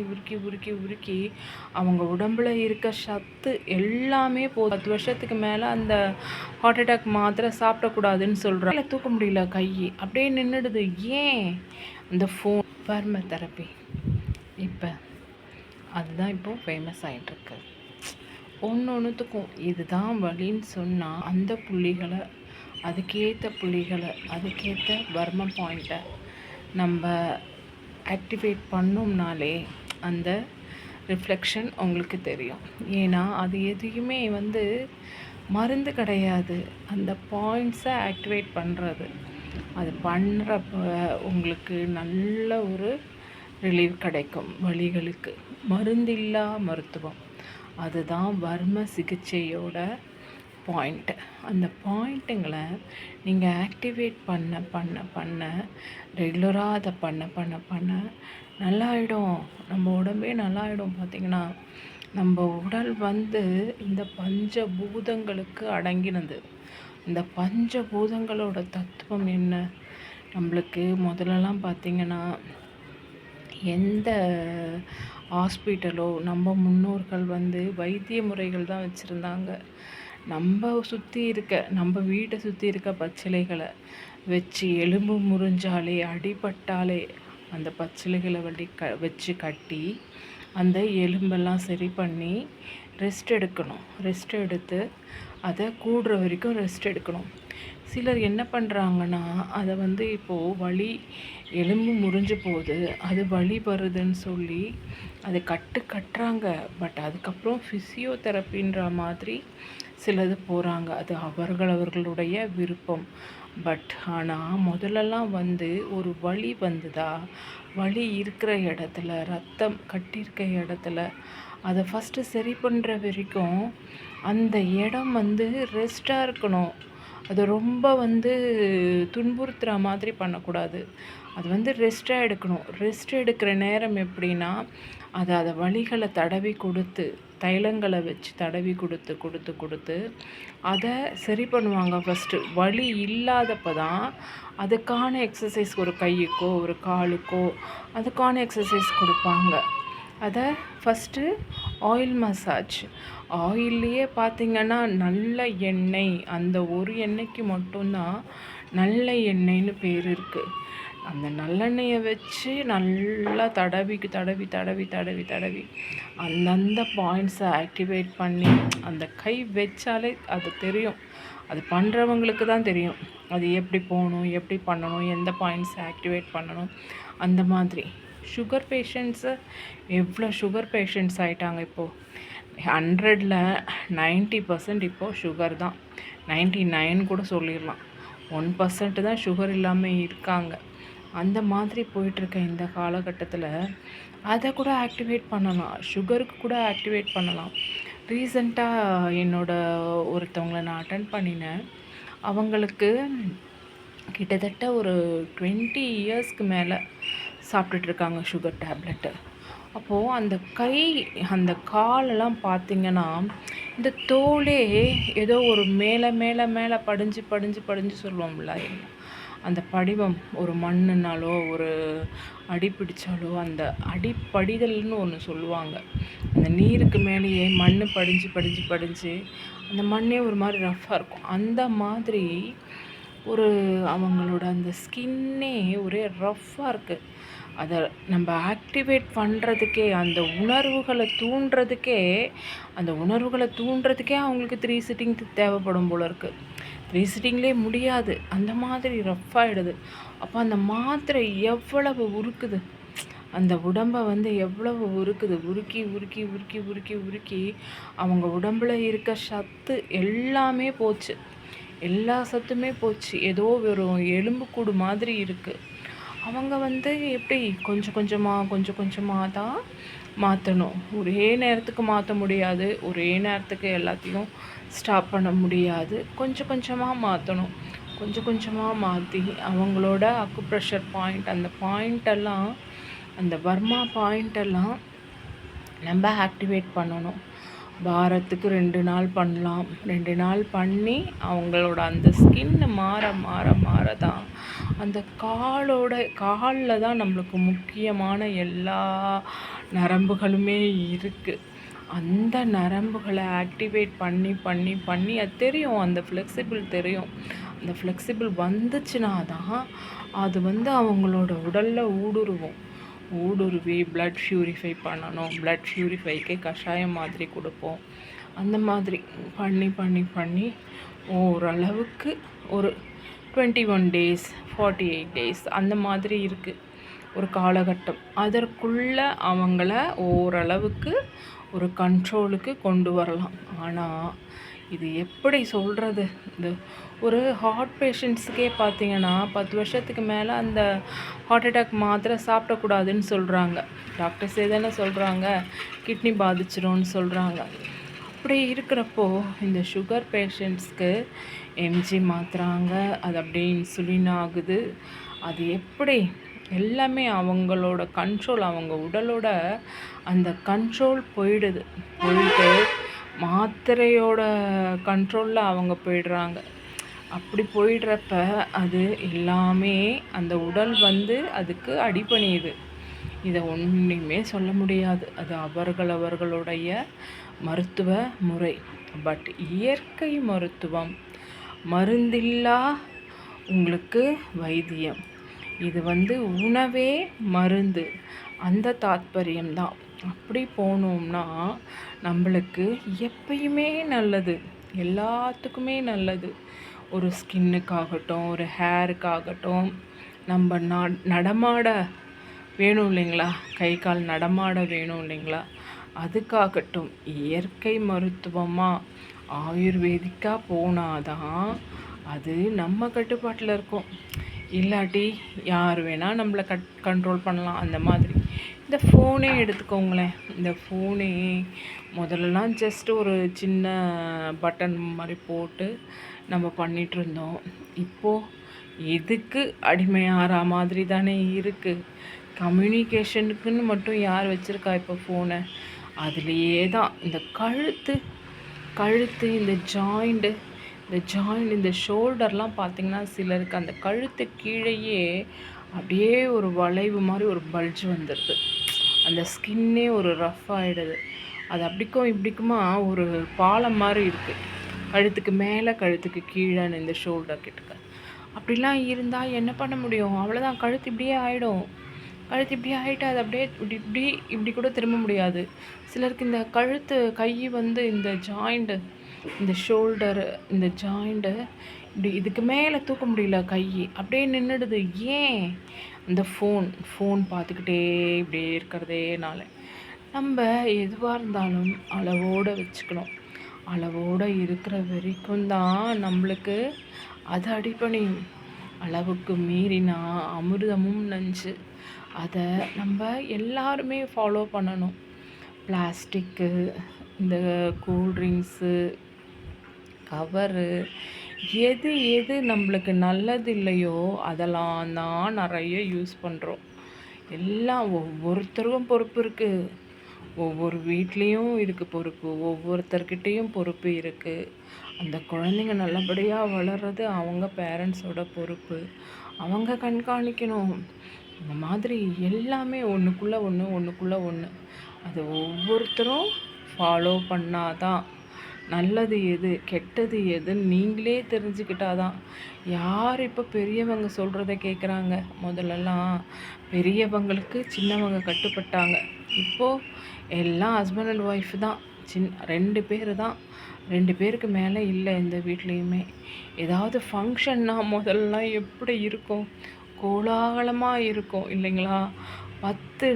உருக்கி உருக்கி உருக்கி அவங்க உடம்புல இருக்க சத்து எல்லாமே 10 வருஷத்துக்கு மேலே அந்த ஹார்ட் அட்டாக் மாத்திரை சாப்பிடக்கூடாதுன்னு சொல்கிறாங்க. தூக்க முடியல, கை அப்படியே நின்றுடுது. ஏன்? அந்த ஃபோன் வர்ம தெரப்பி இப்போ அதுதான் இப்போது ஃபேமஸ் ஆகிட்டுருக்கு. ஒன்றுத்துக்கும் இதுதான் வழின்னு சொன்னால் அந்த புள்ளிகளை, அதுக்கேற்ற புள்ளிகளை, அதுக்கேற்ற வர்ம பாயிண்ட்டை நம்ம ஆக்டிவேட் பண்ணோம்னாலே அந்த ரிஃப்ளெக்ஷன் உங்களுக்கு தெரியும். ஏன்னா அது எதையுமே மருந்து கிடையாது, அந்த பாயிண்ட்ஸை ஆக்டிவேட் பண்ணுறது. அது பண்ணுறப்ப உங்களுக்கு நல்ல ஒரு ரிலீவ் கிடைக்கும். வலிகளுக்கு மருந்தில்லா மருத்துவம், அதுதான் வர்ம சிகிச்சையோட பாயிண்ட்டு. அந்த பாயிண்ட்டுங்களை நீங்கள் ஆக்டிவேட் பண்ண பண்ண பண்ண ரெகுலராக அதை பண்ண பண்ண பண்ண நல்லாயிடும். நம்ம உடம்பே நல்லாயிடும். பார்த்திங்கன்னா நம்ம உடல் இந்த பஞ்சபூதங்களுக்கு அடங்கினது. இந்த பஞ்சபூதங்களோட தத்துவம் என்ன? நம்மளுக்கு முதல்லலாம் பார்த்திங்கன்னா எந்த ஹாஸ்பிட்டலோ நம்ம முன்னோர்கள் வைத்திய முறைகள் தான் வச்சுருந்தாங்க. நம்ம சுற்றி இருக்க, நம்ம வீட்டை சுற்றி இருக்க பச்சிலைகளை வச்சு, எலும்பு முறிஞ்சாலே அடிபட்டாலே அந்த பச்சிலைகளை வச்சு கட்டி அந்த எலும்பெல்லாம் சரி பண்ணி ரெஸ்ட் எடுக்கணும். ரெஸ்ட் எடுத்து அதை கூடுற வரைக்கும் ரெஸ்ட் எடுக்கணும். சிலர் என்ன பண்ணுறாங்கன்னா அதை இப்போது வலி, எலும்பு முறிஞ்சு போகுது, அது வலி வருதுன்னு சொல்லி அதை கட்டுறாங்க. பட் அதுக்கப்புறம் ஃபிசியோதெரப்பின்ற மாதிரி சிலது போகிறாங்க. அது அவர்களுடைய விருப்பம். பட் ஆனால் முதல்லலாம் ஒரு வலி வந்துதா, வலி இருக்கிற இடத்துல, ரத்தம் கட்டியிருக்க இடத்துல அதை ஃபஸ்ட்டு சரி பண்ணுற வரைக்கும் அந்த இடம் ரெஸ்ட்டாக இருக்கணும். அது ரொம்ப துன்புறுத்துகிற மாதிரி பண்ணக்கூடாது. அது ரெஸ்ட்டாக எடுக்கணும். ரெஸ்ட் எடுக்கிற நேரம் எப்படின்னா, அதை வலிகளை தடவி கொடுத்து, தைலங்களை வச்சு தடவி கொடுத்து அதை சரி பண்ணுவாங்க. ஃபஸ்ட்டு வலி இல்லாதப்போ தான் அதுக்கான எக்ஸசைஸ், ஒரு கையுக்கோ ஒரு காலுக்கோ அதுக்கான எக்ஸசைஸ் கொடுப்பாங்க. அதை ஃபஸ்ட்டு ஆயில் மசாஜ், ஆயில்லையே பார்த்திங்கன்னா நல்ல எண்ணெய், அந்த ஒரு எண்ணெய்க்கு மட்டும்தான் நல்ல எண்ணெய்னு பேர் இருக்குது. அந்த நல்லெண்ணெயை வச்சு நல்லா தடவி அந்தந்த பாயிண்ட்ஸை ஆக்டிவேட் பண்ணி, அந்த கை வச்சாலே அது தெரியும். அது பண்ணுறவங்களுக்கு தான் தெரியும் அது எப்படி போகணும், எப்படி பண்ணணும், எந்த பாயிண்ட்ஸை ஆக்டிவேட் பண்ணணும். அந்த மாதிரி சுகர் பேஷண்ட்ஸு எவ்வளோ சுகர் பேஷண்ட்ஸ் ஆகிட்டாங்க இப்போது. 100ல் 90% இப்போது சுகர் தான். 99 கூட சொல்லிடலாம். 1% தான் சுகர் இல்லாமல் இருக்காங்க. அந்த மாதிரி போயிட்டுருக்க இந்த காலகட்டத்தில் அதை கூட ஆக்டிவேட் பண்ணலாம். சுகருக்கு கூட ஆக்டிவேட் பண்ணலாம். ரீசெண்டாக ஒருத்தவங்களை நான் அட்டென்ட் பண்ணினேன். அவங்களுக்கு கிட்டத்தட்ட ஒரு 20 இயர்ஸ்க்கு மேலே சாப்பிட்டுட்ருக்காங்க சுகர் டேப்லெட்டு. அப்போது அந்த கை, அந்த காலெல்லாம் பார்த்திங்கன்னா இந்த தோலே ஏதோ ஒரு மேலே மேலே மேலே படிஞ்சு சொல்லுவோம்ல, அந்த படிவம், ஒரு மண்ணுனாலோ ஒரு அடி பிடிச்சாலோ அந்த அடிப்படிதல்னு ஒன்று சொல்லுவாங்க. அந்த நீருக்கு மேலேயே மண் படிஞ்சு அந்த மண்ணே ஒரு மாதிரி ரஃப்பாக இருக்கும். அந்த மாதிரி அவங்களோட அந்த ஸ்கின்னே ஒரே ரஃப்பாக இருக்குது. அதை நம்ம ஆக்டிவேட் பண்ணுறதுக்கே, அந்த உணர்வுகளை தூண்டுறதுக்கே அவங்களுக்கு 3 சிட்டிங் தேவைப்படும் போல இருக்குது. 3 சிட்டிங்லேயே முடியாது, அந்த மாதிரி ரஃப்பாகிடுது. அப்போ அந்த மாத்திரை எவ்வளவு உருக்குது, அந்த உடம்பை எவ்வளவு உருக்குது. உருக்கி அவங்க உடம்புல இருக்க சத்து எல்லாமே போச்சு. எல்லா சத்துமே போச்சு. ஏதோ வெறும் எலும்புக்கூடு மாதிரி இருக்குது. அவங்க எப்படி கொஞ்சம் கொஞ்சமாக தான் மாற்றணும். ஒரே நேரத்துக்கு மாற்ற முடியாது, ஒரே நேரத்துக்கு எல்லாத்தையும் ஸ்டாப் பண்ண முடியாது. கொஞ்சம் கொஞ்சமாக மாற்றணும். கொஞ்சம் கொஞ்சமாக மாற்றி அவங்களோட அக்குப்ரெஷர் பாயிண்ட், அந்த பாயிண்டெல்லாம், அந்த வர்மா பாயிண்டெல்லாம் நம்ம ஆக்டிவேட் பண்ணணும். வாரத்துக்கு 2 நாள் பண்ணலாம். 2 நாள் பண்ணி அவங்களோட அந்த ஸ்கின் மாற தான் அந்த காலில் தான் நம்மளுக்கு முக்கியமான எல்லா நரம்புகளுமே இருக்குது. அந்த நரம்புகளை ஆக்டிவேட் பண்ணி பண்ணி பண்ணி அது தெரியும், அந்த ஃப்ளெக்சிபிள் தெரியும். அந்த ஃப்ளெக்சிபிள் வந்துச்சுன்னா தான் அது அவங்களோட உடலில் ஊடுருவி ப்ளட் ப்யூரிஃபை பண்ணணும். ப்ளட் ப்யூரிஃபைக்கே கஷாயம் மாதிரி கொடுப்போம். அந்த மாதிரி பண்ணி பண்ணி பண்ணி ஓரளவுக்கு ஒரு 21 டேஸ் 48 டேஸ் அந்த மாதிரி இருக்குது ஒரு காலகட்டம். அதற்குள்ளே அவங்கள ஓரளவுக்கு ஒரு கண்ட்ரோலுக்கு கொண்டு வரலாம். ஆனால் இது எப்படி சொல்கிறது, இந்த ஒரு ஹார்ட் பேஷண்ட்ஸுக்கே பார்த்தீங்கன்னா 10 வருஷத்துக்கு மேலே அந்த ஹார்ட் அட்டாக் மாத்திரை சாப்பிடக்கூடாதுன்னு சொல்கிறாங்க. டாக்டர்ஸே தானே சொல்கிறாங்க, கிட்னி பாதிச்சிரும்னு சொல்கிறாங்க. அப்படி இருக்கிறப்போ இந்த சுகர் பேஷண்ட்ஸ்க்கு எம்ஜி மாற்றுறாங்க, அது அப்படியே இன்சுலின் ஆகுது. அது எப்படி எல்லாமே அவங்களோட கண்ட்ரோல், அவங்க உடலோட அந்த கண்ட்ரோல் போயிட்டு மாத்திரையோட கண்ட்ரோலில் அவங்க போயிடுறாங்க. அப்படி போயிடுறப்ப அது எல்லாமே அந்த உடல் அதுக்கு அடிபணியுது. இதை ஒன்றுமே சொல்ல முடியாது. அது அவர்களுடைய மருத்துவ முறை. பட் இயற்கை மருத்துவம், மருந்தில்லா உங்களுக்கு வைத்தியம். இது உணவே மருந்து, அந்த தாத்பரியம்தான். அப்படி போனோம்னா நம்மளுக்கு எப்பயுமே நல்லது, எல்லாத்துக்குமே நல்லது. ஒரு ஸ்கின்னுக்காகட்டும், ஒரு ஹேருக்காகட்டும், நம்ம நடமாட வேணும் இல்லைங்களா, கை கால் நடமாட வேணும் இல்லைங்களா, அதுக்காகட்டும் இயற்கை மருத்துவமாக ஆயுர்வேதிக்காக போனாதான் அது நம்ம கட்டுப்பாட்டில் இருக்கும். இல்லாட்டி யார் வேணால் நம்மளை கண்ட்ரோல் பண்ணலாம். அந்த மாதிரி இந்த ஃபோனே எடுத்துக்கோங்களேன். இந்த ஃபோனே முதல்லலாம் ஜஸ்ட் ஒரு சின்ன பட்டன் மாதிரி போட்டு நம்ம பண்ணிகிட்ருந்தோம். இப்போது எதுக்கு அடிமையாகிற மாதிரி தானே இருக்குது. கம்யூனிகேஷனுக்குன்னு மட்டும் யார் வச்சுருக்கா இப்போ ஃபோனை? அதுலேயே தான் இந்த கழுத்து இந்த ஜாயிண்ட், இந்த ஷோல்டர்லாம் பார்த்திங்கன்னா சிலருக்கு அந்த கழுத்து கீழேயே அப்படியே ஒரு வளைவு மாதிரி ஒரு பல்ஜ் வந்துடுது. அந்த ஸ்கின்னே ஒரு ரஃப் ஆகிடுது. அது அப்படிக்கும் இப்படிக்குமா ஒரு பாலம் மாதிரி இருக்குது. கழுத்துக்கு மேலே கழுத்துக்கு கீழேன்னு இந்த ஷோல்டர் கிட்டக்க அப்படிலாம் இருந்தால் என்ன பண்ண முடியும்? அவ்வளோதான், கழுத்து இப்படியே ஆகிடும். கழுத்து இப்படி ஆகிட்டு அது அப்படியே இப்படி கூட திரும்ப முடியாது. சிலருக்கு இந்த கழுத்து கை இந்த ஜாயிண்ட்டு, இந்த ஷோல்டரு, இந்த ஜாயிண்ட்டு இப்படி இதுக்கு மேலே தூக்க முடியல, கை அப்படியே நின்றுடுது. ஏன்? இந்த ஃபோன் பார்த்துக்கிட்டே இப்படியே இருக்கிறதேனால. நம்ம எதுவாக இருந்தாலும் அளவோடு வச்சுக்கணும். அளவோடு இருக்கிற வரைக்கும் தான் நம்மளுக்கு அது அடிபணியும். அளவுக்கு மீறினா அமிர்தமும் நஞ்சு. அதை நம்ம எல்லாருமே ஃபாலோ பண்ணணும். பிளாஸ்டிக்கு, இந்த கூல்ட்ரிங்க்ஸு, கவரு, எது நம்மளுக்கு நல்லது இல்லையோ அதெல்லாம் தான் நிறைய யூஸ் பண்ணுறோம். எல்லாம் ஒவ்வொருத்தருக்கும் பொறுப்பு இருக்குது. ஒவ்வொரு வீட்லேயும் இருக்குது பொறுப்பு, ஒவ்வொருத்தர்கிட்டையும் பொறுப்பு இருக்குது. அந்த குழந்தைங்க நல்லபடியாக வளர்கிறது அவங்க பேரண்ட்ஸோட பொறுப்பு. அவங்க கண்காணிக்கணும். இந்த மாதிரி எல்லாமே ஒன்றுக்குள்ளே ஒன்று அது ஒவ்வொருத்தரும் ஃபாலோ பண்ணாதான் நல்லது எது கெட்டது எதுன்னு நீங்களே தெரிஞ்சுக்கிட்டாதான். யார் இப்போ பெரியவங்க சொல்கிறத கேட்குறாங்க? முதல்லலாம் பெரியவங்களுக்கு சின்னவங்க கட்டுப்பட்டாங்க. இப்போது எல்லாம் ஹஸ்பண்ட் அண்ட் ஒய்ஃப் தான். 2 பேர் தான், 2 பேருக்கு மேலே இல்லை எந்த வீட்லேயுமே. ஏதாவது ஃபங்க்ஷன்னா முதல்லாம் எப்படி இருக்கும்? கோலாகலமாக இருக்கும் இல்லைங்களா? 10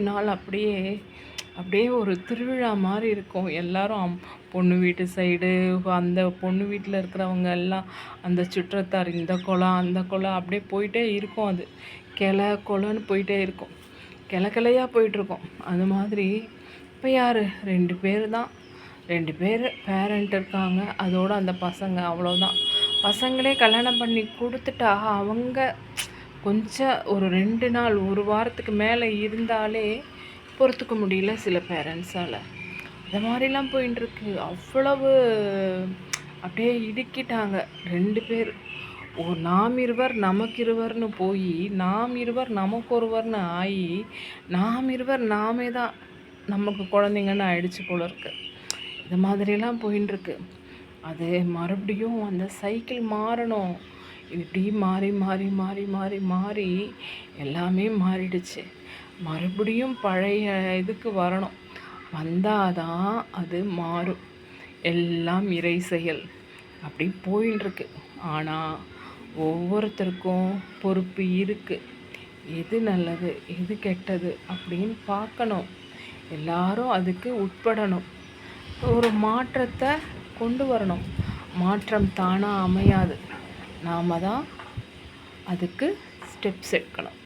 நாள் அப்படியே ஒரு திருவிழா மாதிரி இருக்கும். எல்லாரும் பொண்ணு வீட்டு சைடு, அந்த பொண்ணு வீட்டில் இருக்கிறவங்க எல்லாம், அந்த சுற்றத்தார், இந்த குளம் அந்த குளம் அப்படியே போயிட்டே இருக்கும். அது குளம்னு போயிட்டே இருக்கும், கிளையாக போயிட்டுருக்கோம். அது மாதிரி இப்போ யார்? 2 பேர் தான். 2 பேர் பேரண்ட் இருக்காங்க, அதோடு அந்த பசங்க, அவ்வளோதான். பசங்களே கல்யாணம் பண்ணி கொடுத்துட்டா அவங்க கொஞ்சம் ஒரு 2 நாள் 1 வாரத்துக்கு மேலே இருந்தாலே பொறுத்துக்க முடியல சில பேரண்ட்ஸால். இந்த மாதிரிலாம் போயின்ட்டுருக்கு. அவ்வளவு அப்படியே இடுக்கிட்டாங்க 2 பேர். நாம் இருவர் நமக்கிருவர்னு போய் நாம் இருவர் நமக்கொருவர்னு ஆகி நாம் இருவர் நாமே தான் நமக்கு குழந்தைங்கன்னு ஆயிடுச்சு போல இருக்கு. இது மாதிரிலாம் போயின்ட்டுருக்கு. அது மறுபடியும் அந்த சைக்கிள் மாறணும். இப்படி மாறி மாறி மாறி மாறி மாறி எல்லாமே மாறிடுச்சு. மறுபடியும் பழைய இதுக்கு வரணும். வந்தால் தான் அது மாறும். எல்லாம் இறை செயல். அப்படி போயின்ட்டுருக்கு. ஆனால் ஒவ்வொருத்தருக்கும் பொறுப்பு இருக்குது. எது நல்லது எது கெட்டது அப்படின்னு பார்க்கணும். எல்லாரும் அதுக்கு உட்படணும். ஒரு மாற்றத்தை கொண்டு வரணும். மாற்றம் தானாக அமையாது. நாம் தான் அதுக்கு ஸ்டெப்ஸ் எடுக்கணும்.